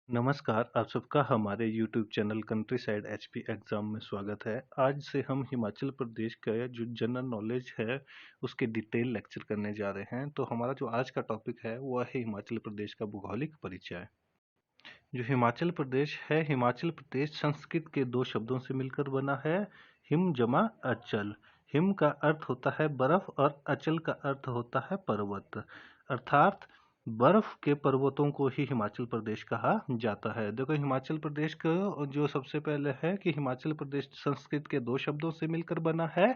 नमस्कार, आप सबका हमारे YouTube channel country side HP exam में स्वागत है। आज से हम हिमाचल प्रदेश का जो जनरल नॉलेज है उसके डिटेल लेक्चर करने जा रहे हैं। तो हमारा जो आज का टॉपिक है वो है हिमाचल प्रदेश का भौगोलिक परिचय। जो हिमाचल प्रदेश है, हिमाचल प्रदेश संस्कृत के दो शब्दों से मिलकर बना है, हिम जमा अचल। हिम का अर्थ होता है बर्फ और अचल का अर्थ होता है पर्वत, अर्थात बर्फ के पर्वतों को ही हिमाचल प्रदेश कहा जाता है। देखो, हिमाचल प्रदेश का जो सबसे पहले है कि हिमाचल प्रदेश संस्कृत के दो शब्दों से मिलकर बना है,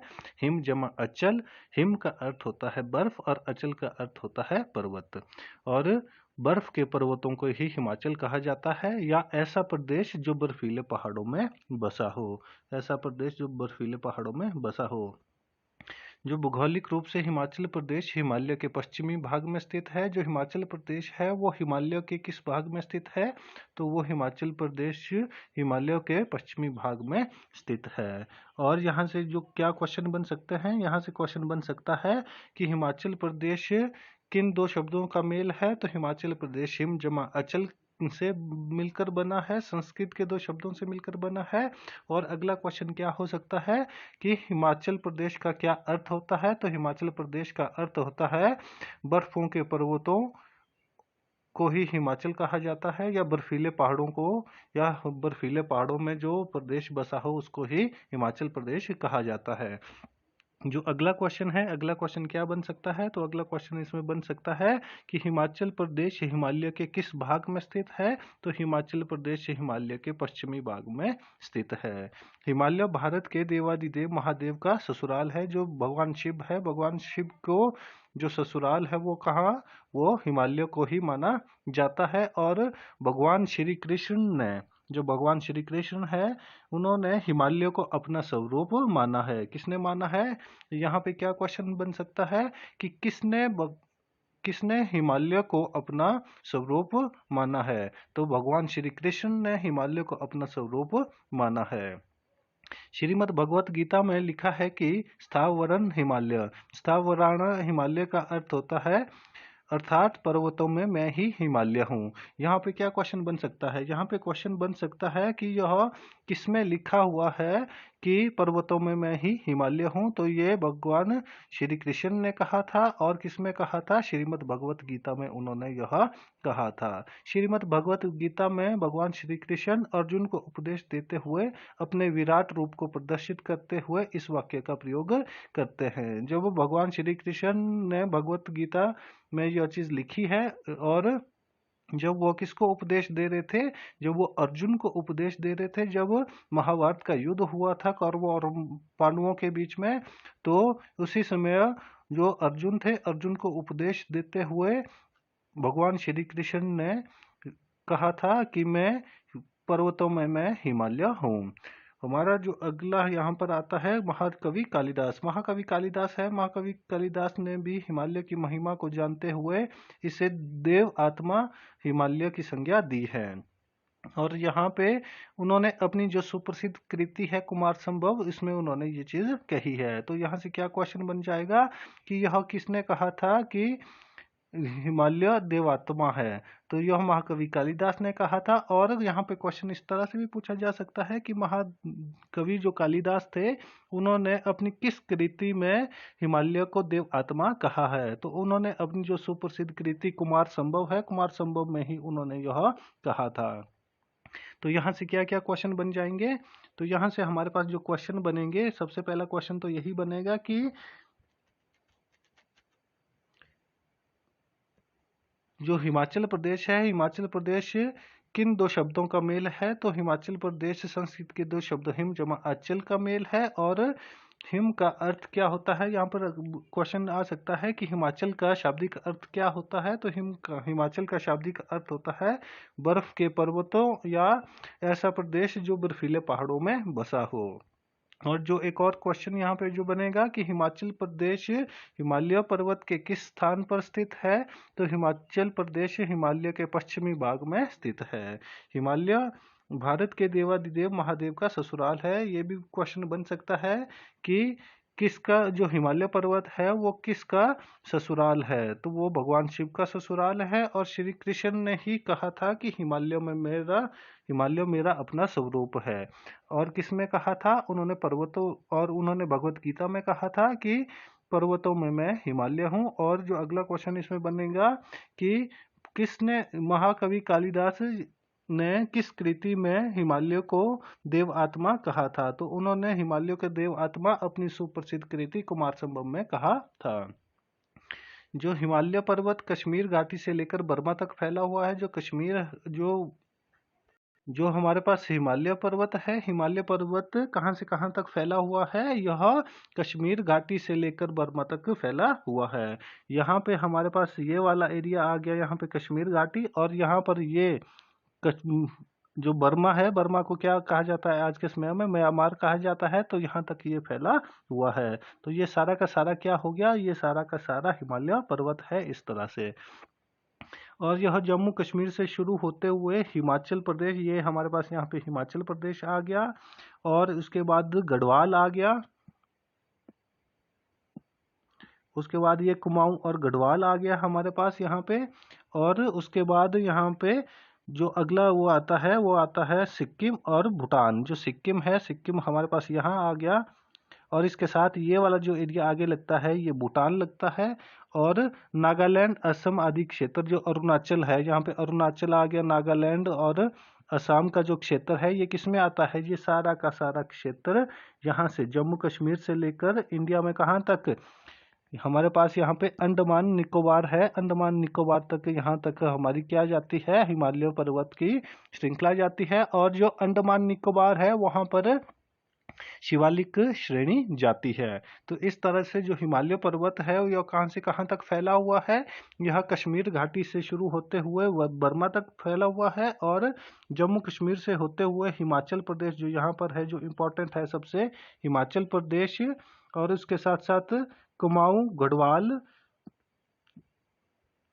हिम जमा अचल। हिम का अर्थ होता है बर्फ और अचल का अर्थ होता है पर्वत। और बर्फ के पर्वतों को ही हिमाचल कहा जाता है, या ऐसा प्रदेश जो बर्फीले पहाड़ों में बसा हो। ऐसा प्रदेश जो बर्फीले पहाड़ों में बसा हो। जो भौगोलिक रूप से हिमाचल प्रदेश हिमालय के पश्चिमी भाग में स्थित है। जो हिमाचल प्रदेश है वो हिमालय के किस भाग में स्थित है? तो वो हिमाचल प्रदेश हिमालय के पश्चिमी भाग में स्थित है। और यहाँ से जो क्या क्वेश्चन बन सकते हैं, यहाँ से क्वेश्चन बन सकता है कि हिमाचल प्रदेश किन दो शब्दों का मेल है? तो हिमाचल प्रदेश हिम जमा अचल से मिलकर बना है, संस्कृत के दो शब्दों से मिलकर बना है। और अगला क्वेश्चन क्या हो सकता है कि हिमाचल प्रदेश का क्या अर्थ होता है? तो हिमाचल प्रदेश का अर्थ होता है बर्फों के पर्वतों को ही हिमाचल कहा जाता है, या बर्फीले पहाड़ों को, या बर्फीले पहाड़ों में जो प्रदेश बसा हो उसको ही हिमाचल प्रदेश कहा जाता है। जो अगला क्वेश्चन है, अगला क्वेश्चन क्या बन सकता है? तो अगला क्वेश्चन इसमें बन सकता है कि हिमाचल प्रदेश हिमालय के किस भाग में स्थित है? तो हिमाचल प्रदेश हिमालय के पश्चिमी भाग में स्थित है। हिमालय भारत के देवादिदेव महादेव का ससुराल है। जो भगवान शिव है, भगवान शिव को जो ससुराल है वो कहाँ? वो हिमालय को ही माना जाता है। और भगवान श्री कृष्ण ने, जो भगवान श्री कृष्ण है, उन्होंने हिमालय को अपना स्वरूप माना है। किसने माना है? यहाँ पे क्या क्वेश्चन बन सकता है कि किसने हिमालय को अपना स्वरूप माना है? तो भगवान श्री कृष्ण ने हिमालय को अपना स्वरूप माना है। श्रीमद् भगवत गीता में लिखा है कि स्थावरन हिमालय, स्थावराण हिमालय का अर्थ होता है अर्थात पर्वतों में मैं ही हिमालय हूँ। यहाँ पे क्या क्वेश्चन बन सकता है? यहाँ पे क्वेश्चन बन सकता है कि यह किसमें लिखा हुआ है कि पर्वतों में मैं ही हिमालय हूँ? तो ये भगवान श्री कृष्ण ने कहा था। और किसमें कहा था? श्रीमद् भगवत गीता में उन्होंने यह कहा था। श्रीमद् भगवत गीता में भगवान श्री कृष्ण अर्जुन को उपदेश देते हुए अपने विराट रूप को प्रदर्शित करते हुए इस वाक्य का प्रयोग करते हैं। जब भगवान श्री कृष्ण ने भगवत गीता में यह चीज लिखी है, और जब वो किसको उपदेश दे रहे थे? जब वो अर्जुन को उपदेश दे रहे थे, जब महाभारत का युद्ध हुआ था कौरवों और पांडवों के बीच में, तो उसी समय जो अर्जुन थे, अर्जुन को उपदेश देते हुए भगवान श्री कृष्ण ने कहा था कि मैं पर्वतों में मैं हिमालय हूँ। हमारा जो अगला यहाँ पर आता है महाकवि कालिदास। महाकवि कालिदास है। महाकवि कालिदास ने भी हिमालय की महिमा को जानते हुए इसे देव आत्मा हिमालय की संज्ञा दी है। और यहाँ पे उन्होंने अपनी जो सुप्रसिद्ध कृति है कुमार संभव, इसमें उन्होंने ये चीज कही है। तो यहाँ से क्या क्वेश्चन बन जाएगा कि यह किसने कहा था कि हिमालय देवात्मा है? तो यह महाकवि कालिदास ने कहा था। और यहाँ पे क्वेश्चन इस तरह से भी पूछा जा सकता है कि महाकवि जो कालिदास थे, उन्होंने अपनी किस कृति में हिमालय को देव आत्मा कहा है? तो उन्होंने अपनी जो सुप्रसिद्ध कृति कुमार संभव है, कुमार संभव में ही उन्होंने यह कहा था। तो यहाँ से क्या क्या क्वेश्चन बन जाएंगे? तो यहाँ से हमारे पास जो क्वेश्चन बनेंगे, सबसे पहला क्वेश्चन तो यही बनेगा कि जो हिमाचल प्रदेश है, हिमाचल प्रदेश किन दो शब्दों का मेल है? तो हिमाचल प्रदेश संस्कृत के दो शब्द हिम जमा अचल का मेल है। और हिम का अर्थ क्या होता है? यहाँ पर क्वेश्चन आ सकता है कि हिमाचल का शाब्दिक अर्थ क्या होता है? तो हिमाचल का शाब्दिक अर्थ होता है बर्फ के पर्वतों, या ऐसा प्रदेश जो बर्फीले पहाड़ों में बसा हो। और जो एक और क्वेश्चन यहाँ पे जो बनेगा कि हिमाचल प्रदेश हिमालय पर्वत के किस स्थान पर स्थित है? तो हिमाचल प्रदेश हिमालय के पश्चिमी भाग में स्थित है। हिमालय भारत के देवादिदेव महादेव का ससुराल है। ये भी क्वेश्चन बन सकता है कि किसका, जो हिमालय पर्वत है वो किसका ससुराल है? तो वो भगवान शिव का ससुराल है। और श्री कृष्ण ने ही कहा था कि हिमालय मेरा अपना स्वरूप है। और किसमें कहा था? उन्होंने पर्वतों, और उन्होंने भगवत गीता में कहा था कि पर्वतों में मैं हिमालय हूँ। और जो अगला क्वेश्चन इसमें बनेगा कि किसने, महाकवि कालिदास ने किस कृति में हिमालय को देव आत्मा कहा था? तो उन्होंने हिमालय के देव आत्मा अपनी सुप्रसिद्ध कृति कुमार संभव में कहा था। जो हिमालय पर्वत कश्मीर घाटी से लेकर बर्मा तक फैला हुआ है, जो कश्मीर, जो हमारे पास हिमालय पर्वत है, हिमालय पर्वत कहाँ से कहाँ तक फैला हुआ है? यह कश्मीर घाटी से लेकर बर्मा तक फैला हुआ है। यहाँ पे हमारे पास ये वाला एरिया आ गया, यहाँ पे कश्मीर घाटी, और यहाँ पर ये जो बर्मा है, बर्मा को क्या कहा जाता है आज के समय में? म्यांमार कहा जाता है। तो यहाँ तक ये फैला हुआ है। तो ये सारा का सारा क्या हो गया? ये सारा का सारा हिमालय पर्वत है इस तरह से। और यह जम्मू कश्मीर से शुरू होते हुए हिमाचल प्रदेश, ये हमारे पास यहाँ पे हिमाचल प्रदेश आ गया, और उसके बाद गढ़वाल आ गया, उसके बाद ये कुमाऊं और गढ़वाल आ गया हमारे पास यहाँ पे। और उसके बाद यहाँ पे जो अगला वो आता है सिक्किम और भूटान। जो सिक्किम है, सिक्किम हमारे पास यहाँ आ गया, और इसके साथ ये वाला जो एरिया आगे लगता है ये भूटान लगता है। और नागालैंड, असम आदि क्षेत्र जो अरुणाचल है, यहाँ पे अरुणाचल आ गया, नागालैंड और असम का जो क्षेत्र है ये किस में आता है? ये सारा का सारा क्षेत्र यहाँ से जम्मू कश्मीर से लेकर इंडिया में कहाँ तक? हमारे पास यहाँ पे अंडमान निकोबार है, अंडमान निकोबार तक, यहाँ तक हमारी क्या जाती है? हिमालय पर्वत की श्रृंखला जाती है। और जो अंडमान निकोबार है वहाँ पर शिवालिक श्रेणी जाती है। तो इस तरह से जो हिमालय पर्वत है यह कहाँ से कहाँ तक फैला हुआ है? यह कश्मीर घाटी से शुरू होते हुए बर्मा तक फैला हुआ है, और जम्मू कश्मीर से होते हुए हिमाचल प्रदेश जो यहाँ पर है, जो इम्पोर्टेंट है सबसे, हिमाचल प्रदेश, और उसके साथ साथ कुमाऊं, गढ़वाल,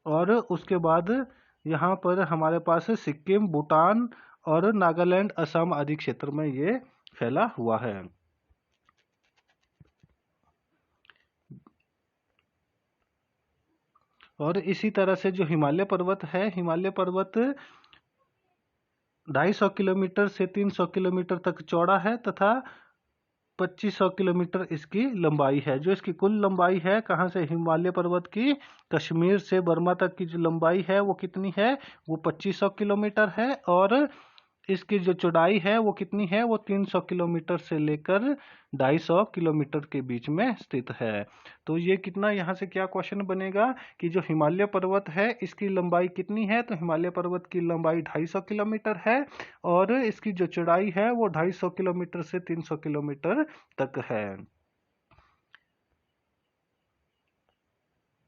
और उसके बाद यहाँ पर हमारे पास सिक्किम, भूटान और नागालैंड, असम आदि क्षेत्र में ये फैला हुआ है। और इसी तरह से जो हिमालय पर्वत है, हिमालय पर्वत 250 किलोमीटर से 300 किलोमीटर तक चौड़ा है, तथा 2500 किलोमीटर इसकी लंबाई है। जो इसकी कुल लंबाई है कहाँ से? हिमालय पर्वत की कश्मीर से बर्मा तक की जो लंबाई है वो कितनी है? वो 2500 किलोमीटर है। और इसकी जो चौड़ाई है वो कितनी है? वो 300 किलोमीटर से लेकर 250 किलोमीटर के बीच में स्थित है। तो ये कितना, यहाँ से क्या क्वेश्चन बनेगा कि जो हिमालय पर्वत है इसकी लंबाई कितनी है? तो हिमालय पर्वत की लंबाई 250 किलोमीटर है, और इसकी जो चौड़ाई है वो 250 किलोमीटर से 300 किलोमीटर तक है।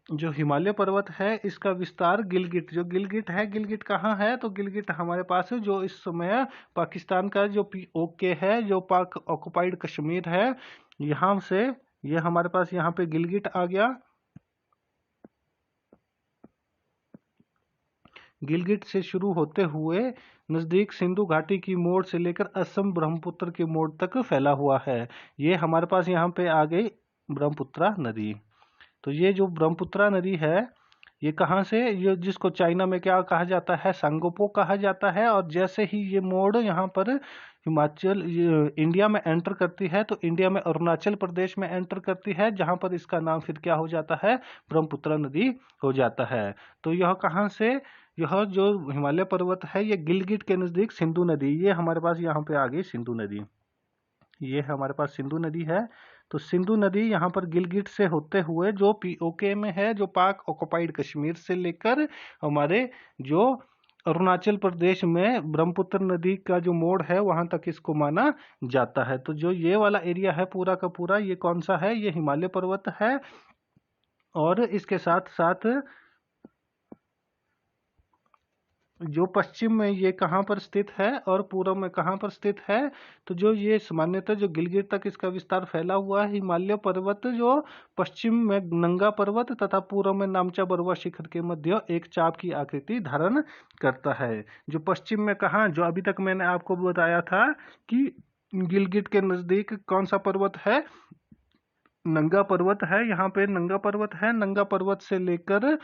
जो हिमालय पर्वत है इसका विस्तार गिलगिट, जो गिलगिट है, गिलगिट कहाँ है? तो गिलगिट हमारे पास जो इस समय पाकिस्तान का जो POK है, जो पाक ऑक्युपाइड कश्मीर है, यहाँ से ये हमारे पास यहाँ पे गिलगिट आ गया। गिलगिट से शुरू होते हुए नज़दीक सिंधु घाटी की मोड़ से लेकर असम ब्रह्मपुत्र की मोड़ तक फैला हुआ है। ये हमारे पास यहाँ पे आ गई ब्रह्मपुत्रा नदी। तो ये जो ब्रह्मपुत्रा नदी है ये कहाँ से, ये जिसको चाइना में क्या कहा जाता है? सांगोपो कहा जाता है। और जैसे ही ये मोड़ यहाँ पर हिमाचल, इंडिया में एंटर करती है, तो इंडिया में अरुणाचल प्रदेश में एंटर करती है, जहाँ पर इसका नाम फिर क्या हो जाता है? ब्रह्मपुत्रा नदी हो जाता है। तो यह कहाँ से, यह जो हिमालय पर्वत है ये गिलगिट के नज़दीक सिंधु नदी, ये हमारे पास यहाँ पे आ गई सिंधु नदी, ये हमारे पास सिंधु नदी है। तो सिंधु नदी यहाँ पर गिलगिट से होते हुए जो POK में है, जो पाक ऑक्युपाइड कश्मीर से लेकर हमारे जो अरुणाचल प्रदेश में ब्रह्मपुत्र नदी का जो मोड़ है वहां तक इसको माना जाता है। तो जो ये वाला एरिया है पूरा का पूरा, ये कौन सा है? ये हिमालय पर्वत है। और इसके साथ साथ जो पश्चिम में ये कहाँ पर स्थित है और पूर्व में कहाँ पर स्थित है? तो जो ये सामान्यतः जो गिलगिट तक इसका विस्तार फैला हुआ है, हिमालय पर्वत जो पश्चिम में नंगा पर्वत तथा पूर्व में नामचा बरुआ शिखर के मध्य एक चाप की आकृति धारण करता है। जो पश्चिम में कहाँ, जो अभी तक मैंने आपको बताया था कि गिलगिट के नजदीक कौन सा पर्वत है? नंगा पर्वत है, यहाँ पे नंगा पर्वत है, नंगा पर्वत से लेकर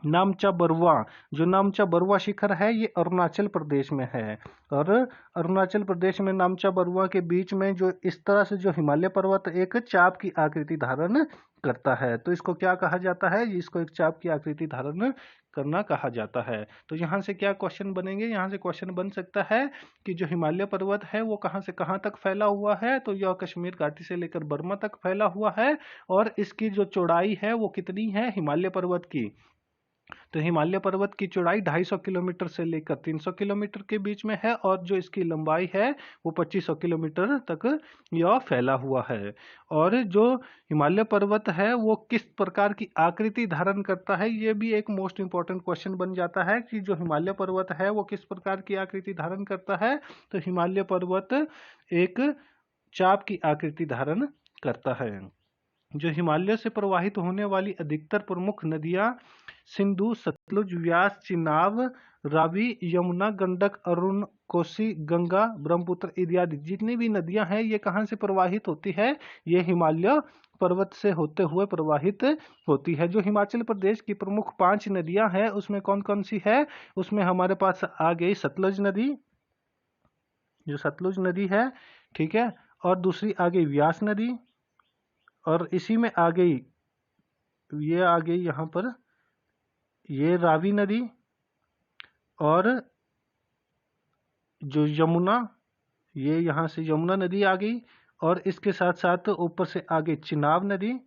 नामचा बरुआ, जो नामचा बरुआ शिखर है ये अरुणाचल प्रदेश में है। और अरुणाचल प्रदेश में नामचा बरुआ के बीच में जो इस तरह से जो हिमालय पर्वत एक चाप की आकृति धारण करता है, तो इसको क्या कहा जाता है? इसको एक चाप की आकृति धारण करना कहा जाता है। तो यहाँ से क्या क्वेश्चन बनेंगे? यहाँ से क्वेश्चन बन सकता है कि जो हिमालय पर्वत है वो कहाँ से कहाँ तक फैला हुआ है, तो यह कश्मीर घाटी से लेकर बर्मा तक फैला हुआ है। और इसकी जो चौड़ाई है वो कितनी है हिमालय पर्वत की? तो हिमालय पर्वत की चौड़ाई 250 किलोमीटर से लेकर 300 किलोमीटर के बीच में है, और जो इसकी लंबाई है वो 2500 किलोमीटर तक यह फैला हुआ है। और जो हिमालय पर्वत है वो किस प्रकार की आकृति धारण करता है, ये भी एक मोस्ट इंपॉर्टेंट क्वेश्चन बन जाता है कि जो हिमालय पर्वत है वो किस प्रकार की आकृति धारण करता है। तो हिमालय पर्वत एक चाप की आकृति धारण करता है। जो हिमालय से प्रवाहित होने वाली अधिकतर प्रमुख नदियां सिंधु, सतलुज, व्यास, चिनाब, रावी, यमुना, गंडक, अरुण, कोसी, गंगा, ब्रह्मपुत्र इत्यादि जितनी भी नदियां हैं ये कहाँ से प्रवाहित होती है? ये हिमालय पर्वत से होते हुए प्रवाहित होती है। जो हिमाचल प्रदेश की प्रमुख 5 नदियां हैं उसमें कौन कौन सी है? उसमें हमारे पास आ गई सतलुज नदी, जो सतलुज नदी है, ठीक है। और दूसरी आ गई व्यास नदी, और इसी में आ गई, ये आ गई यहाँ पर ये रावी नदी, और जो यमुना, ये यहाँ से यमुना नदी आ गई, और इसके साथ साथ ऊपर से आ गई चिनाब नदी।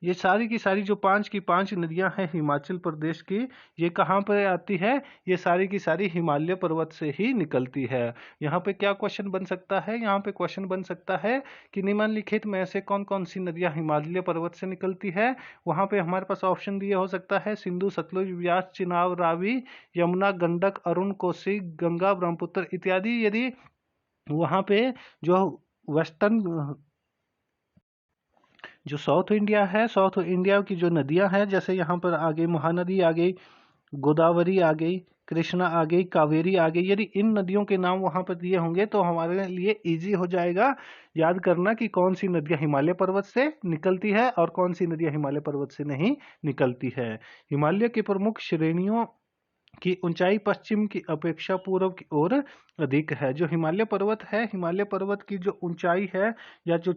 ये सारी की सारी जो 5 की 5 नदियां हैं हिमाचल प्रदेश की, ये कहाँ पर आती है? ये सारी की सारी हिमालय पर्वत से ही निकलती है। यहाँ पे क्या क्वेश्चन बन सकता है? यहाँ पे क्वेश्चन बन सकता है कि निम्नलिखित में से कौन कौन सी नदियां हिमालय पर्वत से निकलती है। वहाँ पे हमारे पास ऑप्शन दिया हो सकता है सिंधु, सतलुज, व्यास, चिनाब, रावी, यमुना, गंडक, अरुण, कोसी, गंगा, ब्रह्मपुत्र इत्यादि। यदि वहाँ पे जो वेस्टर्न, जो साउथ इंडिया है, साउथ इंडिया की जो नदियां हैं, जैसे यहाँ पर आ गई महानदी आ गई, गोदावरी आ गई, कृष्णा आ गई, कावेरी आ गई, यदि इन नदियों के नाम वहां पर दिए होंगे तो हमारे लिए इजी हो जाएगा याद करना कि कौन सी नदियां हिमालय पर्वत से निकलती है और कौन सी नदियां हिमालय पर्वत से नहीं निकलती है। हिमालय की प्रमुख श्रेणियों की ऊंचाई पश्चिम की अपेक्षा पूर्व की ओर अधिक है। जो हिमालय पर्वत है, हिमालय पर्वत की जो ऊंचाई है या जो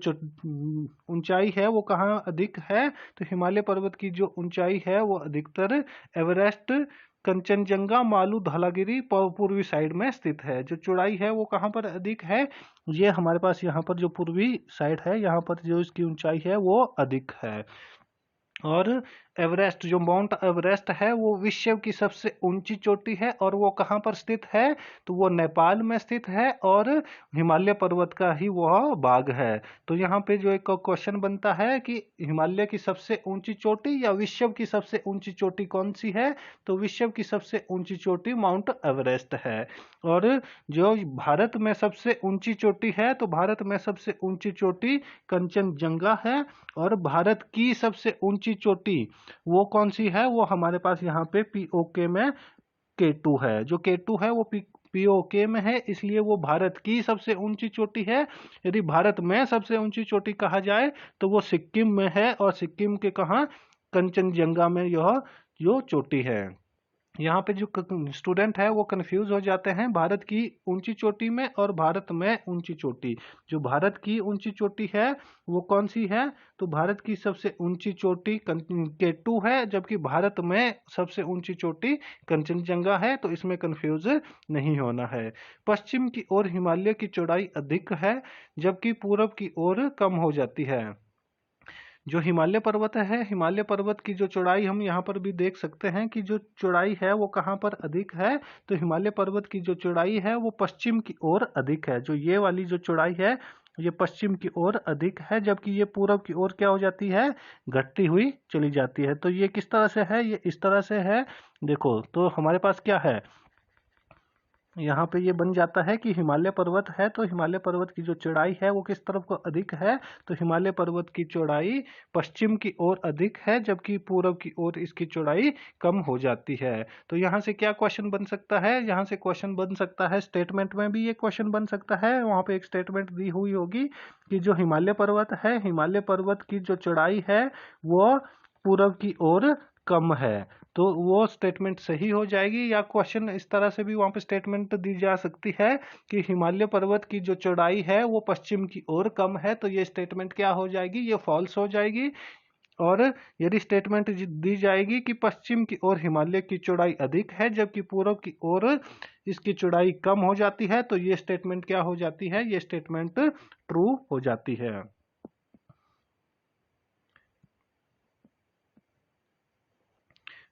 ऊंचाई है वो कहाँ अधिक है? तो हिमालय पर्वत की जो ऊंचाई है वो अधिकतर एवरेस्ट, कंचनजंगा, मालू, धौलागिरी पूर्वी साइड में स्थित है। जो चौड़ाई है वो कहाँ पर अधिक है? ये हमारे पास यहाँ पर जो पूर्वी साइड है यहाँ पर जो इसकी ऊंचाई है वो अधिक है। और एवरेस्ट, जो माउंट एवरेस्ट है वो विश्व की सबसे ऊंची चोटी है, और वो कहाँ पर स्थित है? तो वो नेपाल में स्थित है, और हिमालय पर्वत का ही वह भाग है। तो यहाँ पे जो एक क्वेश्चन बनता है कि हिमालय की सबसे ऊंची चोटी या विश्व की सबसे ऊंची चोटी कौन सी है? तो विश्व की सबसे ऊंची चोटी माउंट एवरेस्ट है। और जो भारत में सबसे ऊंची चोटी है, तो भारत में सबसे ऊंची चोटी कंचनजंगा है। और भारत की सबसे ऊंची चोटी वो कौन सी है? वो हमारे पास यहाँ पे पीओके में K2 है। जो K2 है वो पीओके में है, इसलिए वो भारत की सबसे ऊंची चोटी है। यदि भारत में सबसे ऊंची चोटी कहा जाए तो वो सिक्किम में है, और सिक्किम के कहाँ? कंचनजंगा में यह जो चोटी है। यहाँ पे जो स्टूडेंट है वो कंफ्यूज हो जाते हैं भारत की ऊंची चोटी में और भारत में ऊंची चोटी। जो भारत की ऊंची चोटी है वो कौन सी है? तो भारत की सबसे ऊंची चोटी K2 है, जबकि भारत में सबसे ऊंची चोटी कंचनजंगा है। तो इसमें कंफ्यूज नहीं होना है। पश्चिम की ओर हिमालय की चौड़ाई अधिक है, जबकि पूर्व की ओर कम हो जाती है। जो हिमालय पर्वत है, हिमालय पर्वत की जो चौड़ाई हम यहाँ पर भी देख सकते हैं कि जो चौड़ाई है वो कहाँ पर अधिक है? तो हिमालय पर्वत की जो चौड़ाई है वो पश्चिम की ओर अधिक है। जो ये वाली जो चौड़ाई है ये पश्चिम की ओर अधिक है, जबकि ये पूर्व की ओर क्या हो जाती है? घटती हुई चली जाती है। तो ये किस तरह से है? ये इस तरह से है। देखो, तो हमारे पास क्या है? यहाँ पे ये बन जाता है कि हिमालय पर्वत है तो हिमालय पर्वत की जो चौड़ाई है वो किस तरफ को अधिक है, तो हिमालय पर्वत की चौड़ाई पश्चिम की ओर अधिक है, जबकि पूर्व की ओर इसकी चौड़ाई कम हो जाती है। तो यहाँ से क्या क्वेश्चन बन सकता है, यहाँ से क्वेश्चन बन सकता है, स्टेटमेंट में भी ये क्वेश्चन बन सकता है। वहाँ पे एक स्टेटमेंट दी हुई होगी कि जो हिमालय पर्वत है, हिमालय पर्वत की जो चौड़ाई है वो पूर्व की ओर कम है, तो वो स्टेटमेंट सही हो जाएगी। या क्वेश्चन इस तरह से भी वहां पे स्टेटमेंट दी जा सकती है कि हिमालय पर्वत की जो चौड़ाई है वो पश्चिम की ओर कम है, तो ये स्टेटमेंट क्या हो जाएगी, ये फॉल्स हो जाएगी। और यदि स्टेटमेंट दी जाएगी कि पश्चिम की ओर हिमालय की चौड़ाई अधिक है जबकि पूर्व की ओर इसकी चौड़ाई कम हो जाती है, तो ये स्टेटमेंट क्या हो जाती है, ये स्टेटमेंट ट्रू हो जाती है।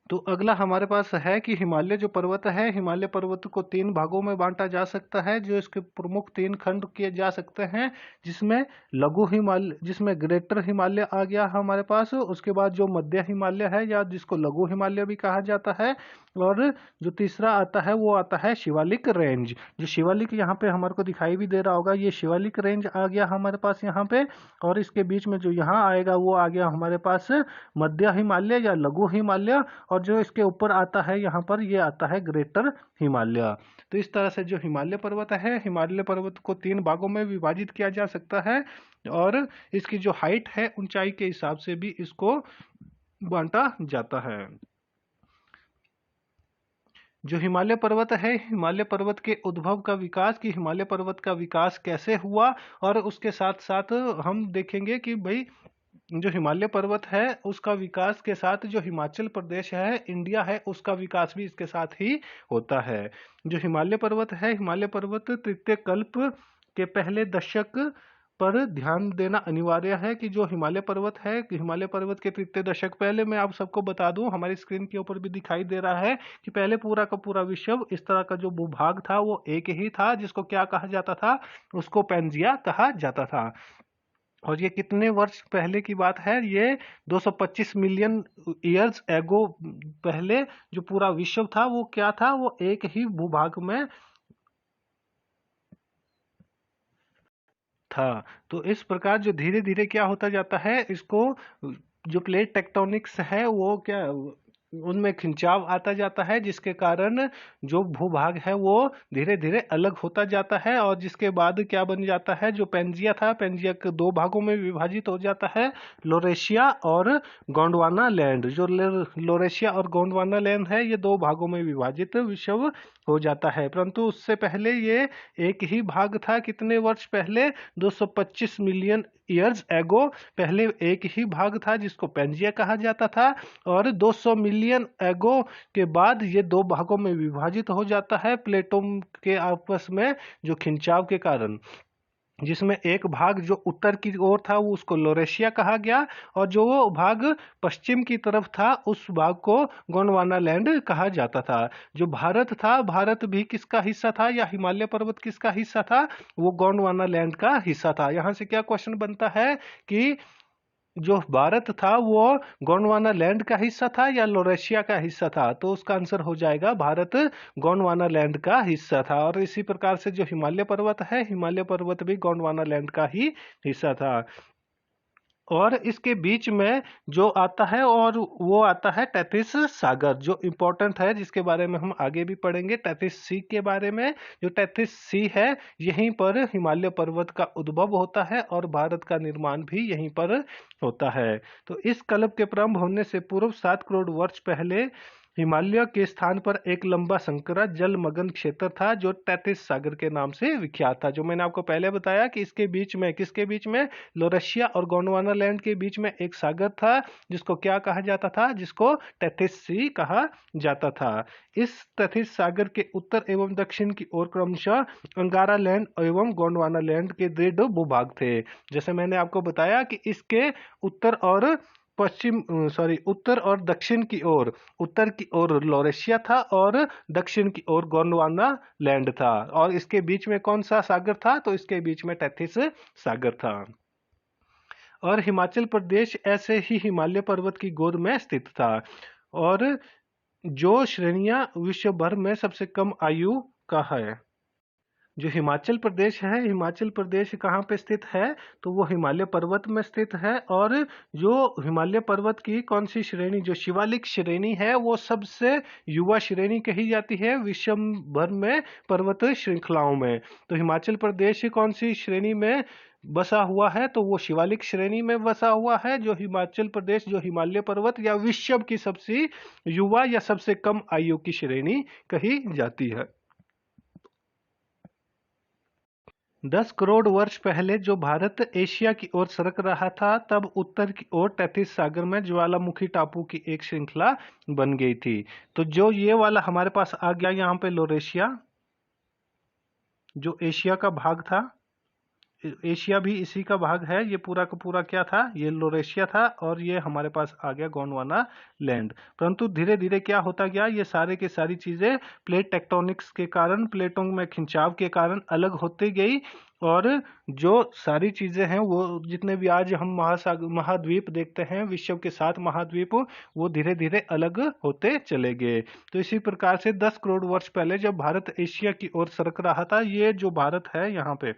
तो अगला हमारे पास है कि हिमालय जो पर्वत है, हिमालय पर्वत को 3 भागों में बांटा जा सकता है, जो इसके प्रमुख 3 खंड किए जा सकते हैं, जिसमें लघु हिमालय, जिसमें ग्रेटर हिमालय आ गया हमारे पास, उसके बाद जो मध्य हिमालय है या जिसको लघु हिमालय भी कहा जाता है, और जो तीसरा आता है वो आता है शिवालिक रेंज। जो शिवालिक यहाँ पे हमारे को दिखाई भी दे रहा होगा, ये शिवालिक रेंज आ गया हमारे पास यहाँ पे, और इसके बीच में जो यहाँ आएगा वो आ गया हमारे पास मध्य हिमालय या लघु हिमालय, और जो इसके ऊपर आता है यहाँ पर ये आता है ग्रेटर हिमालय। तो इस तरह से जो हिमालय पर्वत है, हिमालय पर्वत को 3 भागों में विभाजित किया जा सकता है, और इसकी जो हाइट है ऊंचाई के हिसाब से भी इसको बांटा जाता है। जो हिमालय पर्वत है, हिमालय पर्वत के उद्भव का विकास, कि हिमालय पर्वत का विकास कैसे हुआ, और उसके साथ साथ हम देखेंगे कि भाई जो हिमालय पर्वत है उसका विकास के साथ जो हिमाचल प्रदेश है, इंडिया है, उसका विकास भी इसके साथ ही होता है। जो हिमालय पर्वत है, हिमालय पर्वत तृतीय कल्प के पहले दशक पर ध्यान देना अनिवार्य है, कि जो हिमालय पर्वत है, हिमालय पर्वत के तृतीय दशक, पहले मैं आप सबको बता दूं, हमारी स्क्रीन के ऊपर भी दिखाई दे रहा है कि पहले पूरा का पूरा विश्व, इस तरह का जो भूभाग था वो एक ही था, जिसको क्या कहा जाता था, उसको पैंजिया कहा जाता था। और ये कितने वर्ष पहले की बात है, ये 225 मिलियन ईयर्स एगो पहले जो पूरा विश्व था वो क्या था, वो एक ही भूभाग में था। तो इस प्रकार जो धीरे धीरे क्या होता जाता है, इसको जो प्लेट टेक्टोनिक्स है वो क्या, उनमें खिंचाव आता जाता है, जिसके कारण जो भूभाग है वो धीरे धीरे अलग होता जाता है, और जिसके बाद क्या बन जाता है, जो पेंजिया था, पेंजिया के 2 भागों में विभाजित हो जाता है, लोरेशिया और गोंडवाना लैंड। जो लोरेशिया और गोंडवाना लैंड है, ये 2 भागों में विभाजित विश्व हो जाता है, परंतु उससे पहले ये एक ही भाग था। कितने वर्ष पहले, 225 मिलियन ईयर्स एगो पहले एक ही भाग था जिसको पेंजिया कहा जाता था, और 200 मिलियन एगो के बाद ये 2 भागों में विभाजित हो जाता है प्लेटों के आपस में जो खिंचाव के कारण, जिसमें एक भाग जो उत्तर की ओर था वो उसको लोरेशिया कहा गया, और जो वो भाग पश्चिम की तरफ था उस भाग को गोंडवाना लैंड कहा जाता था। जो भारत था, भारत भी किसका हिस्सा था, या हिमालय पर्वत किसका हिस्सा था, वो गोंडवाना लैंड का हिस्सा था। यहाँ से क्या क्वेश्चन बनता है कि जो भारत था वो गोंडवाना लैंड का हिस्सा था या लोरेशिया का हिस्सा था, तो उसका आंसर हो जाएगा भारत गोंडवाना लैंड का हिस्सा था। और इसी प्रकार से जो हिमालय पर्वत है, हिमालय पर्वत भी गोंडवाना लैंड का ही हिस्सा था। और इसके बीच में जो आता है, और वो आता है टेथिस सागर, जो इम्पोर्टेंट है, जिसके बारे में हम आगे भी पढ़ेंगे, टेथिस सी के बारे में। जो टेथिस सी है, यहीं पर हिमालय पर्वत का उद्भव होता है और भारत का निर्माण भी यहीं पर होता है। तो इस कल्प के प्रारंभ होने से पूर्व 7 करोड़ वर्ष पहले हिमालय के स्थान पर एक लंबा संकरा जलमग्न क्षेत्र था, जो टेथिस सागर के नाम से विख्यात था। जो मैंने आपको पहले बताया कि इसके बीच में, किसके बीच में, लोरेशिया और गोंडवाना लैंड के बीच में एक सागर था, जिसको क्या कहा जाता था, जिसको टेथिस सी कहा जाता था। इस टेथिस सागर के उत्तर एवं दक्षिण की ओर क्रमशः अंगारा लैंड एवं गोंडवाना लैंड के दृढ़ भूभाग थे। जैसे मैंने आपको बताया कि इसके उत्तर और उत्तर और दक्षिण की ओर, उत्तर की ओर लोरेशिया था और दक्षिण की ओर गोंडवाना लैंड था, और इसके बीच में कौन सा सागर था, तो इसके बीच में टेथिस सागर था। और हिमाचल प्रदेश ऐसे ही हिमालय पर्वत की गोद में स्थित था। और जो श्रेणियां विश्व भर में सबसे कम आयु का है। जो हिमाचल प्रदेश है, हिमाचल प्रदेश कहाँ पे स्थित है, तो वो हिमालय पर्वत में स्थित है। और जो हिमालय पर्वत की कौन सी श्रेणी, जो शिवालिक श्रेणी है, वो सबसे युवा श्रेणी कही जाती है विश्व भर में पर्वत श्रृंखलाओं में। तो हिमाचल प्रदेश कौन सी श्रेणी में बसा हुआ है, तो वो शिवालिक श्रेणी में बसा हुआ है। जो हिमाचल प्रदेश, जो हिमालय पर्वत या विश्व की सबसे युवा या सबसे कम आयु की श्रेणी कही जाती है। 10 करोड़ वर्ष पहले जो भारत एशिया की ओर सरक रहा था, तब उत्तर की ओर तैतीस सागर में ज्वालामुखी टापू की एक श्रृंखला बन गई थी। तो जो ये वाला हमारे पास आ गया यहाँ पे लोरेशिया, जो एशिया का भाग था, एशिया भी इसी का भाग है। ये पूरा का पूरा क्या था, ये लोरेशिया था। और ये हमारे पास आ गया गोंडवाना लैंड। परंतु धीरे धीरे क्या होता गया, ये सारे के सारी चीजें प्लेट टेक्टोनिक्स के कारण, प्लेटों में खिंचाव के कारण अलग होती गई। और जो सारी चीजें हैं, वो जितने भी आज हम महाद्वीप देखते हैं, विश्व के 7 महाद्वीप, वो धीरे धीरे अलग होते चले गए। तो इसी प्रकार से 10 करोड़ वर्ष पहले जब भारत एशिया की ओर सरक रहा था, ये जो भारत है यहाँ पे,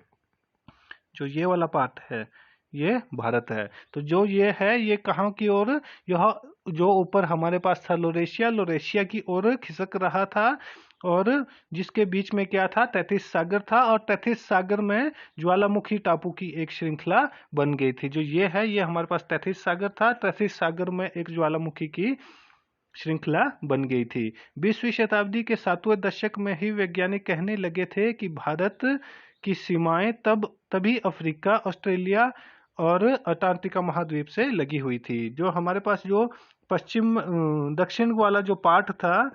जो ये वाला पार्ट है, ये भारत है। तो जो ये है, ये कहाँ की ओर, यह जो ऊपर हमारे पास था लोरेशिया, लोरेशिया की ओर खिसक रहा था। और जिसके बीच में क्या था, तैतीस सागर था। और तैतीस सागर में ज्वालामुखी टापू की एक श्रृंखला बन गई थी। जो ये है, ये हमारे पास तैतीस सागर था। तैतीस सागर में एक ज्वालामुखी की श्रृंखला बन गई थी। 20वीं शताब्दी के 7वें दशक में ही वैज्ञानिक कहने लगे थे कि भारत की सीमाएं तभी अफ्रीका, ऑस्ट्रेलिया और अंटार्कटिका महाद्वीप से लगी हुई थी। जो हमारे पास जो पश्चिम दक्षिण वाला जो पार्ट था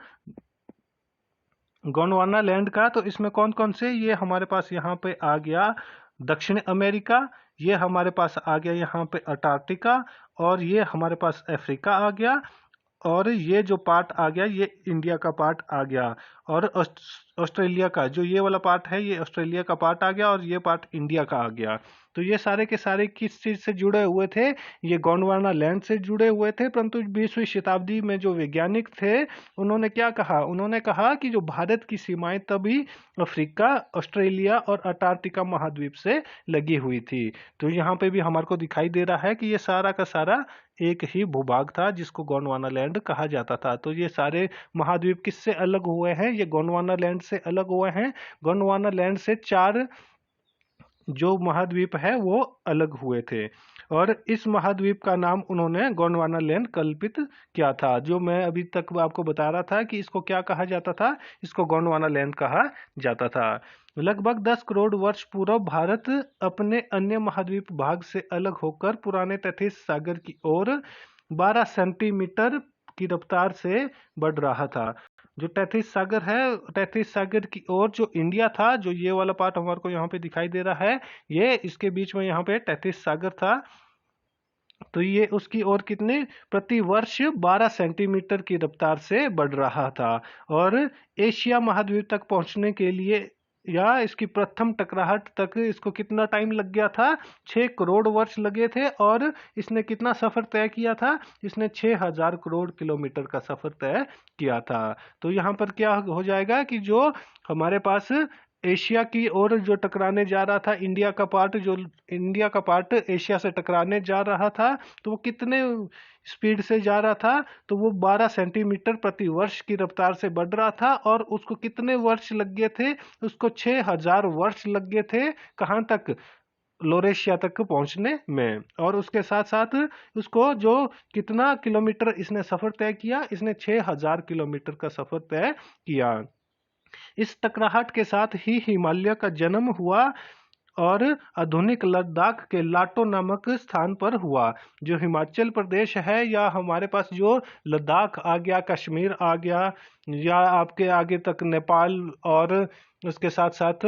गोंडवाना लैंड का, तो इसमें कौन कौन से, ये हमारे पास यहाँ पे आ गया दक्षिण अमेरिका, ये हमारे पास आ गया यहाँ पे अंटार्कटिका, और ये हमारे पास अफ्रीका आ गया। और ये जो पार्ट आ गया, ये इंडिया का पार्ट आ गया। और ऑस्ट्रेलिया का जो ये वाला पार्ट है, ये ऑस्ट्रेलिया का पार्ट आ गया। और ये पार्ट इंडिया का आ गया। तो ये सारे के सारे किस चीज से जुड़े हुए थे, ये गोंडवाना लैंड से जुड़े हुए थे। परंतु 20वीं शताब्दी में जो वैज्ञानिक थे, उन्होंने क्या कहा, उन्होंने कहा कि जो भारत की सीमाएं तभी अफ्रीका, ऑस्ट्रेलिया और अंटार्कटिका महाद्वीप से लगी हुई थी। तो यहाँ पे भी हमारे को दिखाई दे रहा है कि ये सारा का सारा एक ही भूभाग था, जिसको गोंडवाना लैंड कहा जाता था। तो ये सारे महाद्वीप किससे अलग हुए हैं, ये गोंडवाना लैंड से अलग हुए हैं। गोंडवाना लैंड से 4 जो महाद्वीप है वो अलग हुए थे। और इस महाद्वीप का नाम उन्होंने गोंडवाना लैंड कल्पित किया था। जो मैं अभी तक आपको बता रहा था कि इसको क्या कहा जाता था, इसको गोंडवाना लैंड कहा जाता था। लगभग 10 करोड़ वर्ष पूर्व भारत अपने अन्य महाद्वीप भाग से अलग होकर पुराने तैतीस सागर की ओर 12 सेंटीमीटर की रफ्तार से बढ़ रहा था। जो तैतीस सागर है, तैतीस सागर की ओर जो इंडिया था, जो ये वाला पार्ट हमारे को यहाँ पे दिखाई दे रहा है, ये इसके बीच में यहाँ पे तैतीस सागर था। तो ये उसकी ओर कितने प्रति वर्ष 12 सेंटीमीटर की रफ्तार से बढ़ रहा था। और एशिया महाद्वीप तक पहुंचने के लिए या इसकी प्रथम टकराहट तक इसको कितना टाइम लग गया था, 6 करोड़ वर्ष लगे थे। और इसने कितना सफर तय किया था, इसने 6000 करोड़ किलोमीटर का सफर तय किया था। तो यहाँ पर क्या हो जाएगा कि जो हमारे पास एशिया की ओर जो टकराने जा रहा था, इंडिया का पार्ट, जो इंडिया का पार्ट एशिया से टकराने जा रहा था, तो वो कितने स्पीड से जा रहा था, तो वो 12 सेंटीमीटर प्रति वर्ष की रफ्तार से बढ़ रहा था। और उसको कितने वर्ष लग गए थे, उसको 6000 वर्ष लग गए थे, कहाँ तक, लोरेशिया तक पहुंचने में। और उसके साथ साथ उसको जो कितना किलोमीटर इसने सफर तय किया, इसने 6000 किलोमीटर का सफर तय किया। इस टकराहट के साथ ही हिमालय का जन्म हुआ और आधुनिक लद्दाख के लाटो नामक स्थान पर हुआ। जो हिमाचल प्रदेश है, या हमारे पास जो लद्दाख आ गया, कश्मीर आ गया, या आपके आगे तक नेपाल, और उसके साथ साथ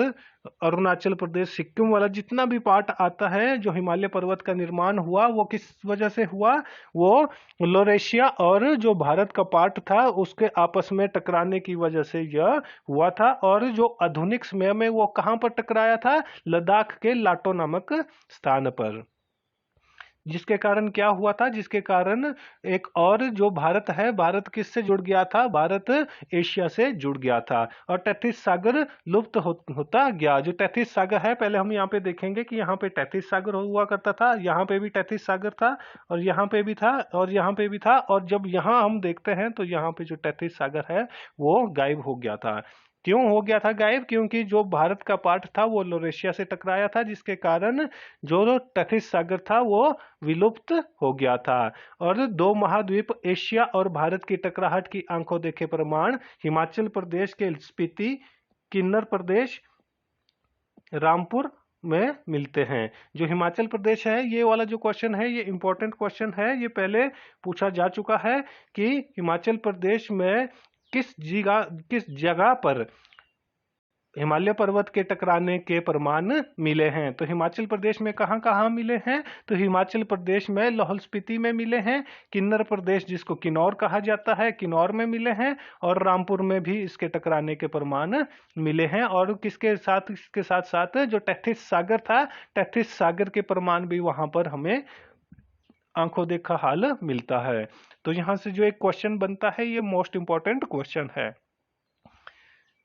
अरुणाचल प्रदेश, सिक्किम वाला जितना भी पार्ट आता है, जो हिमालय पर्वत का निर्माण हुआ, वो किस वजह से हुआ, वो लोरेशिया और जो भारत का पार्ट था उसके आपस में टकराने की वजह से यह हुआ था। और जो आधुनिक समय में वो कहाँ पर टकराया था, लद्दाख के लाटो नामक स्थान पर। जिसके कारण क्या हुआ था, जिसके कारण एक और जो भारत है, भारत किससे जुड़ गया था, भारत एशिया से जुड़ गया था और तैतीस सागर लुप्त होता गया। जो तैतीस सागर है, पहले हम यहाँ पे देखेंगे कि यहाँ पे तैतीस सागर हुआ करता था, यहाँ पे भी तैतीस सागर था और यहाँ पे भी था और यहाँ पे भी था, और जब यहाँ हम देखते हैं तो यहाँ पे जो तैतीस सागर है वो गायब हो गया था। क्यों हो गया था गायब? क्योंकि जो भारत का पार्ट था वो लोरेशिया से टकराया था, जिसके कारण जो तैतीस सागर था वो विलुप्त हो गया था। और दो महाद्वीप एशिया और भारत की टकराहट की आंखों देखे प्रमाण हिमाचल प्रदेश के स्पीति, किन्नर प्रदेश, रामपुर में मिलते हैं। जो हिमाचल प्रदेश है, ये वाला जो क्वेश्चन है ये इंपॉर्टेंट क्वेश्चन है, ये पहले पूछा जा चुका है कि हिमाचल प्रदेश में किस जगह पर हिमालय पर्वत के टकराने के प्रमाण मिले हैं। तो हिमाचल प्रदेश में कहाँ कहाँ मिले हैं? तो हिमाचल प्रदेश में लाहौल स्पीति में मिले हैं, किन्नर प्रदेश जिसको किन्नौर कहा जाता है, किन्नौर में मिले हैं, और रामपुर में भी इसके टकराने के प्रमाण मिले हैं। और इसके साथ साथ जो तैतीस सागर था, तैतीस सागर के प्रमाण भी वहां पर हमें आंखों देखा हाल मिलता है। तो यहाँ से जो एक क्वेश्चन बनता है, ये मोस्ट इंपॉर्टेंट क्वेश्चन है।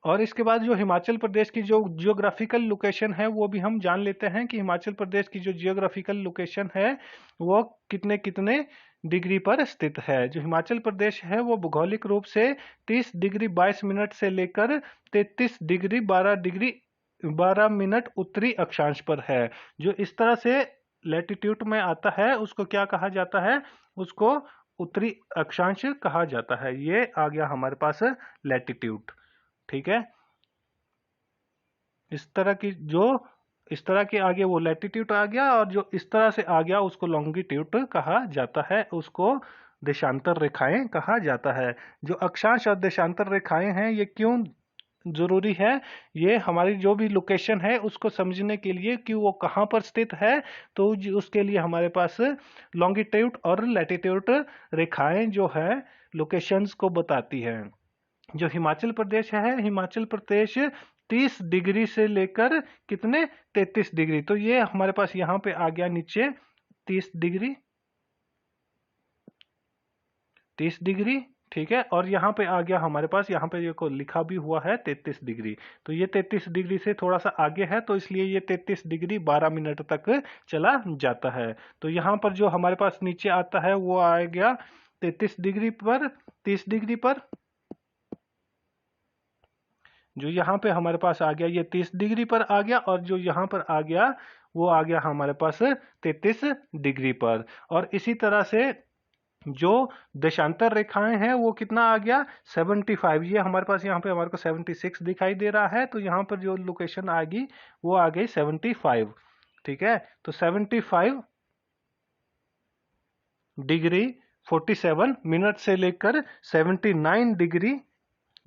और इसके बाद जो हिमाचल प्रदेश की जो जियोग्राफिकल लोकेशन है वो भी हम जान लेते हैं कि हिमाचल प्रदेश की जो जियोग्राफिकल लोकेशन है वो कितने कितने डिग्री पर स्थित है। जो हिमाचल प्रदेश है वो भौगोलिक रूप से 30 डिग्री 22 मिनट से लेकर 33 डिग्री 12 मिनट उत्तरी अक्षांश पर है। जो इस तरह से लैटिट्यूड में आता है उसको क्या कहा जाता है? उसको उत्तरी अक्षांश कहा जाता है। ये आ गया हमारे पास लैटिट्यूड। ठीक है, इस तरह के आगे वो लैटिट्यूड आ गया, और जो इस तरह से आ गया उसको लॉन्गिट्यूड कहा जाता है, उसको देशांतर रेखाएं कहा जाता है। जो अक्षांश और देशांतर रेखाएं हैं ये क्यों जरूरी है? ये हमारी जो भी लोकेशन है उसको समझने के लिए कि वो कहाँ पर स्थित है, तो उसके लिए हमारे पास लॉन्गिट्यूड और लैटिट्यूड रेखाएं जो है लोकेशंस को बताती है। जो हिमाचल प्रदेश है, हिमाचल प्रदेश 30 डिग्री से लेकर कितने 33 डिग्री, तो ये हमारे पास यहाँ पे आ गया नीचे 30 डिग्री 30 डिग्री। ठीक है, और यहाँ पे आ गया हमारे पास, यहाँ पे ये को लिखा भी हुआ है 33 डिग्री। तो ये 33 डिग्री से थोड़ा सा आगे है, तो इसलिए ये 33 डिग्री 12 मिनट तक चला जाता है। तो यहाँ पर जो हमारे पास नीचे आता है वो आ गया 33 डिग्री पर, 30 डिग्री पर। जो यहाँ पे हमारे पास आ गया ये 30 डिग्री पर आ गया, और जो यहाँ पर आ गया वो आ गया हमारे पास 33 डिग्री पर। और इसी तरह से जो देशांतर रेखाएं हैं वो कितना आ गया 75। ये हमारे पास यहाँ पे हमारे को 76 दिखाई दे रहा है, तो यहाँ पर जो लोकेशन आएगी वो आ गई 75। ठीक है, तो 75 डिग्री 47 मिनट से लेकर 79 डिग्री,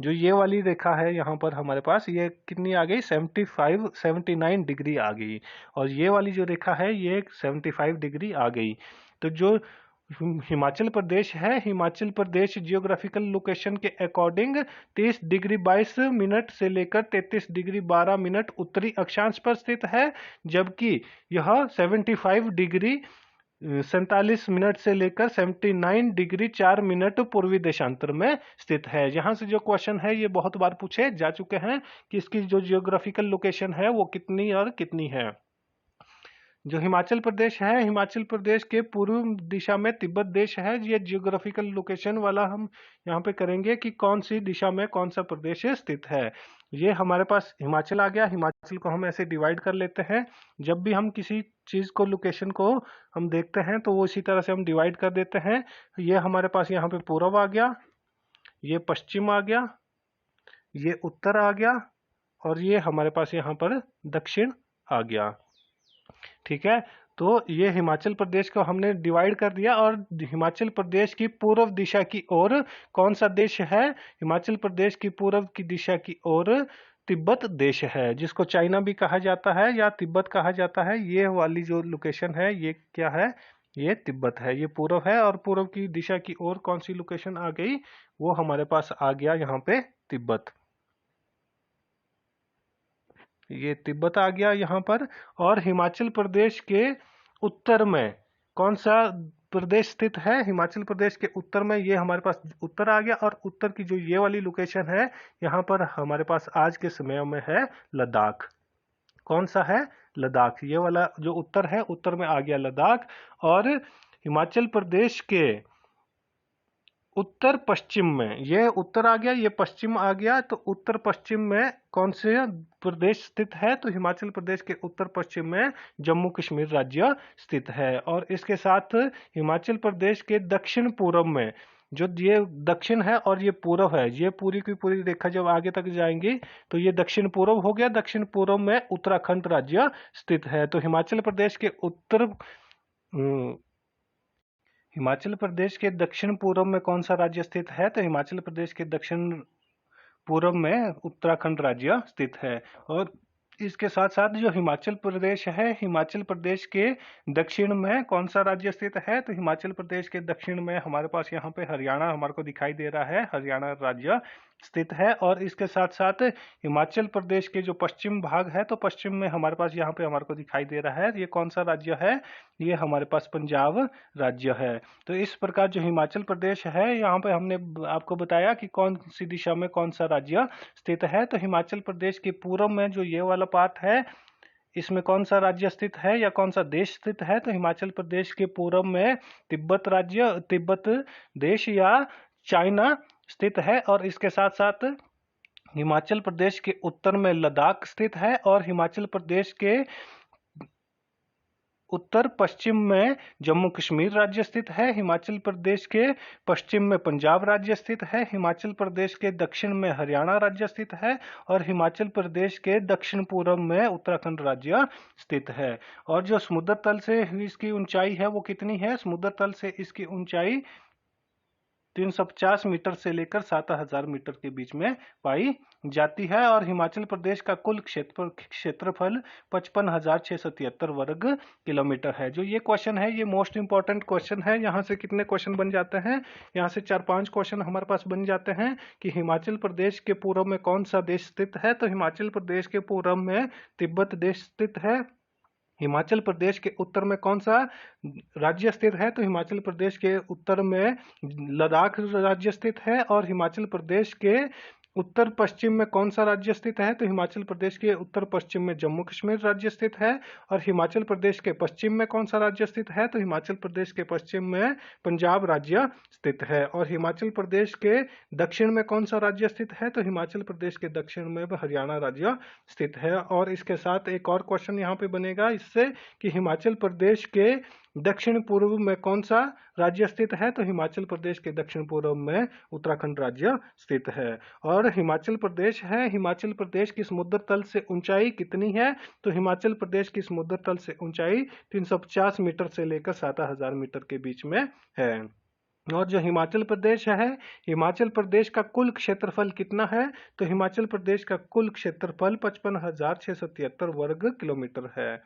जो ये वाली रेखा है यहाँ पर हमारे पास, ये कितनी आ गई 79 डिग्री आ गई, और ये वाली जो रेखा है ये 75 डिग्री आ गई। तो जो हिमाचल प्रदेश है, हिमाचल प्रदेश जियोग्राफिकल लोकेशन के अकॉर्डिंग 30 डिग्री 22 मिनट से लेकर 33 डिग्री 12 मिनट उत्तरी अक्षांश पर स्थित है, जबकि यह 75 डिग्री 47 मिनट से लेकर 79 डिग्री 4 मिनट पूर्वी देशांतर में स्थित है। यहाँ से जो क्वेश्चन है ये बहुत बार पूछे जा चुके हैं कि इसकी जो जियोग्राफिकल लोकेशन है वो कितनी और कितनी है। जो हिमाचल प्रदेश है, हिमाचल प्रदेश के पूर्व दिशा में तिब्बत देश है। ये जियोग्राफिकल लोकेशन वाला हम यहाँ पे करेंगे कि कौन सी दिशा में कौन सा प्रदेश स्थित है। ये हमारे पास हिमाचल आ गया। हिमाचल को हम ऐसे डिवाइड कर लेते हैं, जब भी हम किसी चीज को लोकेशन को हम देखते हैं तो वो इसी तरह से हम डिवाइड कर देते हैं। ये हमारे पास यहाँ पे पूर्व आ गया, ये पश्चिम आ गया, ये उत्तर आ गया, और ये हमारे पास यहाँ पर दक्षिण आ गया। ठीक है, तो ये हिमाचल प्रदेश को हमने डिवाइड कर दिया। और हिमाचल प्रदेश की पूर्व दिशा की ओर कौन सा देश है? हिमाचल प्रदेश की पूर्व की दिशा की ओर तिब्बत देश है, जिसको चाइना भी कहा जाता है या तिब्बत कहा जाता है। ये वाली जो लोकेशन है ये क्या है? ये तिब्बत है, ये पूर्व है। और पूर्व की दिशा की ओर कौन सी लोकेशन आ गई? वो हमारे पास आ गया यहाँ पे तिब्बत। ये तिब्बत आ गया यहाँ पर। और हिमाचल प्रदेश के उत्तर में कौन सा प्रदेश स्थित है? हिमाचल प्रदेश के उत्तर में, ये हमारे पास उत्तर आ गया, और उत्तर की जो ये वाली लोकेशन है यहाँ पर हमारे पास आज के समय में है लद्दाख। कौन सा है? लद्दाख। ये वाला जो उत्तर है, उत्तर में आ गया लद्दाख। और हिमाचल प्रदेश के उत्तर पश्चिम में, ये उत्तर आ गया, ये पश्चिम आ गया, तो उत्तर पश्चिम में कौन से प्रदेश स्थित है? तो हिमाचल प्रदेश के उत्तर पश्चिम में जम्मू कश्मीर राज्य स्थित है। और इसके साथ हिमाचल प्रदेश के दक्षिण पूर्व में, जो ये दक्षिण है और ये पूर्व है, ये पूरी की पूरी रेखा जब आगे तक जाएंगी तो ये दक्षिण पूर्व हो गया। दक्षिण पूर्व में उत्तराखंड राज्य स्थित है। तो हिमाचल प्रदेश के हिमाचल प्रदेश के दक्षिण पूर्व में कौन सा राज्य स्थित है? तो हिमाचल प्रदेश के दक्षिण पूर्व में उत्तराखंड राज्य स्थित है। और इसके साथ साथ जो हिमाचल प्रदेश है, हिमाचल प्रदेश के दक्षिण में कौन सा राज्य स्थित है? तो हिमाचल प्रदेश के दक्षिण में हमारे पास यहाँ पे हरियाणा हमारे को दिखाई दे रहा है, हरियाणा राज्य स्थित है। और इसके साथ साथ हिमाचल प्रदेश के जो पश्चिम भाग है, तो पश्चिम में हमारे पास यहाँ पे हमारे को दिखाई दे रहा है, ये कौन सा राज्य है? ये हमारे पास पंजाब राज्य है। तो इस प्रकार जो हिमाचल प्रदेश है, यहाँ पे हमने आपको बताया कि कौन सी दिशा में कौन सा राज्य स्थित है। तो हिमाचल प्रदेश के पूर्व में जो ये वाला पार्ट है, इसमें कौन सा राज्य स्थित है या कौन सा देश स्थित है? तो हिमाचल प्रदेश के पूर्व में तिब्बत राज्य, तिब्बत देश या चाइना स्थित है। और इसके साथ साथ हिमाचल प्रदेश के उत्तर में लद्दाख स्थित है। और हिमाचल प्रदेश के उत्तर पश्चिम में जम्मू कश्मीर राज्य स्थित है। हिमाचल प्रदेश के पश्चिम में पंजाब राज्य स्थित है। हिमाचल प्रदेश के दक्षिण में हरियाणा राज्य स्थित है। और हिमाचल प्रदेश के दक्षिण पूर्व में उत्तराखंड राज्य स्थित है। और जो समुद्र तल से इसकी ऊंचाई है वो कितनी है? समुद्र तल से इसकी ऊंचाई 350 मीटर से लेकर 7000 मीटर के बीच में पाई जाती है। और हिमाचल प्रदेश का कुल क्षेत्रफल 55,673 वर्ग किलोमीटर है। जो ये क्वेश्चन है, ये मोस्ट इंपॉर्टेंट क्वेश्चन है। यहाँ से कितने क्वेश्चन बन जाते हैं? यहाँ से 4-5 क्वेश्चन हमारे पास बन जाते हैं कि हिमाचल प्रदेश के पूर्व में कौन सा देश स्थित है। तो हिमाचल प्रदेश के पूर्व में तिब्बत देश स्थित है। हिमाचल प्रदेश के उत्तर में कौन सा राज्य स्थित है? तो हिमाचल प्रदेश के उत्तर में लद्दाख राज्य स्थित है। और हिमाचल प्रदेश के उत्तर पश्चिम में कौन सा राज्य स्थित है? तो हिमाचल प्रदेश के उत्तर पश्चिम में जम्मू कश्मीर राज्य स्थित है। और हिमाचल प्रदेश के पश्चिम में कौन सा राज्य स्थित है? तो हिमाचल प्रदेश के पश्चिम में पंजाब राज्य स्थित है। और हिमाचल प्रदेश के दक्षिण में कौन सा राज्य स्थित है? तो हिमाचल प्रदेश के दक्षिण में हरियाणा राज्य स्थित है। और इसके साथ एक और क्वेश्चन यहाँ पे बनेगा इससे कि हिमाचल प्रदेश के दक्षिण पूर्व में कौन सा राज्य स्थित है? तो हिमाचल प्रदेश के दक्षिण पूर्व में उत्तराखंड राज्य स्थित है। और हिमाचल प्रदेश है, हिमाचल प्रदेश की समुद्र तल से ऊंचाई कितनी है? तो हिमाचल प्रदेश की समुद्र तल से ऊंचाई 350 मीटर से लेकर 7000 मीटर के बीच में है। और जो हिमाचल प्रदेश है, हिमाचल प्रदेश का कुल क्षेत्रफल कितना है? तो हिमाचल प्रदेश का कुल क्षेत्रफल 55,673 वर्ग किलोमीटर है।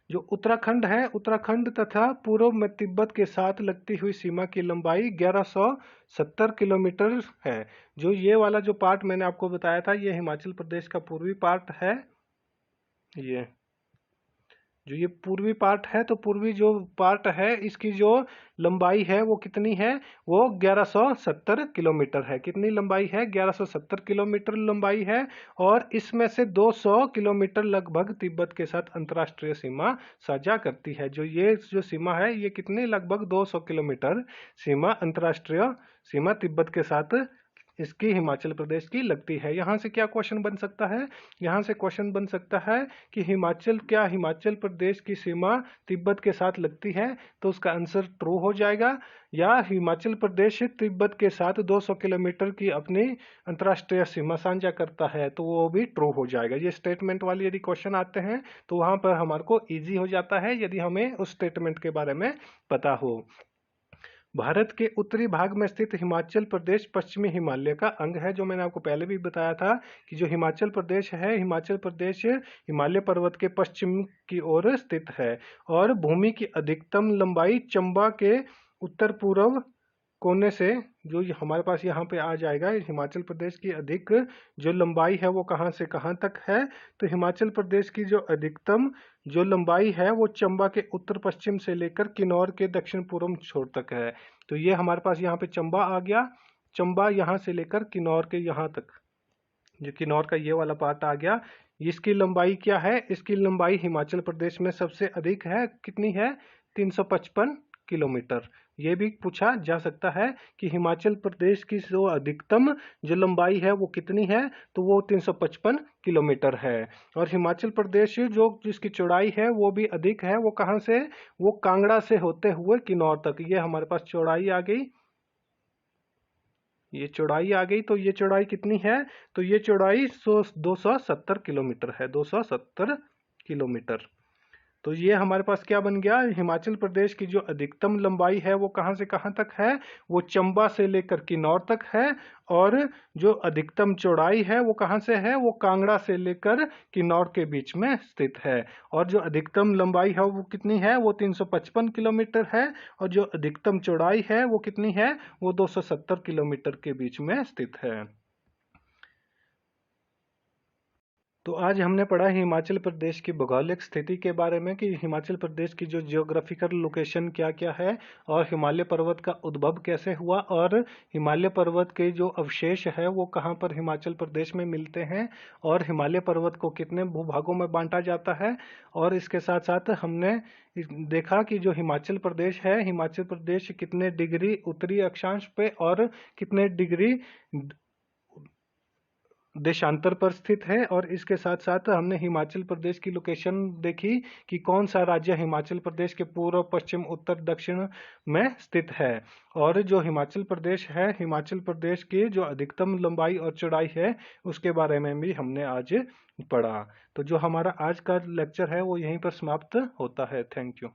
जो उत्तराखंड है, उत्तराखंड तथा पूर्व में तिब्बत के साथ लगती हुई सीमा की लंबाई 1170 किलोमीटर है। जो ये वाला जो पार्ट मैंने आपको बताया था, ये हिमाचल प्रदेश का पूर्वी पार्ट है। ये पूर्वी पार्ट है, तो पूर्वी जो पार्ट है इसकी जो लंबाई है वो कितनी है? वो 1170 किलोमीटर है। कितनी लंबाई है? 1170 किलोमीटर लंबाई है। और इसमें से 200 किलोमीटर लगभग तिब्बत के साथ अंतर्राष्ट्रीय सीमा साझा करती है। ये जो सीमा है, ये कितनी लगभग 200 किलोमीटर सीमा, अंतर्राष्ट्रीय सीमा तिब्बत के साथ इसकी हिमाचल प्रदेश की लगती है। यहाँ से क्या क्वेश्चन बन सकता है? यहाँ से क्वेश्चन बन सकता है कि हिमाचल प्रदेश की सीमा तिब्बत के साथ लगती है? तो उसका आंसर ट्रू हो जाएगा। या हिमाचल प्रदेश तिब्बत के साथ 200 किलोमीटर की अपनी अंतर्राष्ट्रीय सीमा साझा करता है, तो वो भी ट्रू हो जाएगा। ये स्टेटमेंट वाले यदि क्वेश्चन आते हैं तो वहाँ पर हमारे को ईजी हो जाता है यदि हमें उस स्टेटमेंट के बारे में पता हो। भारत के उत्तरी भाग में स्थित हिमाचल प्रदेश पश्चिमी हिमालय का अंग है। जो मैंने आपको पहले भी बताया था कि जो हिमाचल प्रदेश है, हिमाचल प्रदेश हिमालय पर्वत के पश्चिम की ओर स्थित है। और भूमि की अधिकतम लंबाई चंबा के उत्तर पूर्व कोने से जो हमारे पास यहाँ पे आ जाएगा, हिमाचल प्रदेश की अधिक जो लंबाई है वो कहाँ से कहाँ तक है। तो हिमाचल प्रदेश की जो अधिकतम जो लंबाई है वो चंबा के उत्तर पश्चिम से लेकर किन्नौर के दक्षिण पूर्व छोर तक है। तो ये हमारे पास यहाँ पे चंबा आ गया, चंबा यहाँ से लेकर किन्नौर के यहाँ तक, जो किन्नौर का ये वाला पार्ट आ गया। इसकी लंबाई क्या है? इसकी लंबाई हिमाचल प्रदेश में सबसे अधिक है, कितनी है? 355 किलोमीटर। ये भी पूछा जा सकता है कि हिमाचल प्रदेश की जो अधिकतम जो लंबाई है वो कितनी है, तो वो 355 किलोमीटर है। और हिमाचल प्रदेश जो जिसकी चौड़ाई है वो भी अधिक है, वो कहाँ से? वो कांगड़ा से होते हुए किन्नौर तक। ये हमारे पास चौड़ाई आ गई, ये चौड़ाई आ गई। तो ये चौड़ाई कितनी है? तो ये चौड़ाई 270 किलोमीटर है, 270 किलोमीटर। तो ये हमारे पास क्या बन गया? हिमाचल प्रदेश की जो अधिकतम लंबाई है वो कहाँ से कहाँ तक है? वो चंबा से लेकर किन्नौर तक है। और जो अधिकतम चौड़ाई है वो कहाँ से है? वो कांगड़ा से लेकर किन्नौर के बीच में स्थित है। और जो अधिकतम लंबाई है वो कितनी है? वो 355 किलोमीटर है। और जो अधिकतम चौड़ाई है वो कितनी है? वो 270 किलोमीटर के बीच में स्थित है। तो आज हमने पढ़ा हिमाचल प्रदेश की भौगोलिक स्थिति के बारे में, कि हिमाचल प्रदेश की जो जियोग्राफिकल लोकेशन क्या क्या है, और हिमालय पर्वत का उद्भव कैसे हुआ, और हिमालय पर्वत के जो अवशेष है वो कहाँ पर हिमाचल प्रदेश में मिलते हैं, और हिमालय पर्वत को कितने भूभागों में बांटा जाता है। और इसके साथ साथ हमने देखा कि जो हिमाचल प्रदेश है, हिमाचल प्रदेश कितने डिग्री उत्तरी अक्षांश पे और कितने डिग्री देशांतर पर स्थित है। और इसके साथ साथ हमने हिमाचल प्रदेश की लोकेशन देखी कि कौन सा राज्य हिमाचल प्रदेश के पूर्व पश्चिम उत्तर दक्षिण में स्थित है। और जो हिमाचल प्रदेश है, हिमाचल प्रदेश की जो अधिकतम लंबाई और चौड़ाई है उसके बारे में भी हमने आज पढ़ा। तो जो हमारा आज का लेक्चर है वो यहीं पर समाप्त होता है। Thank you.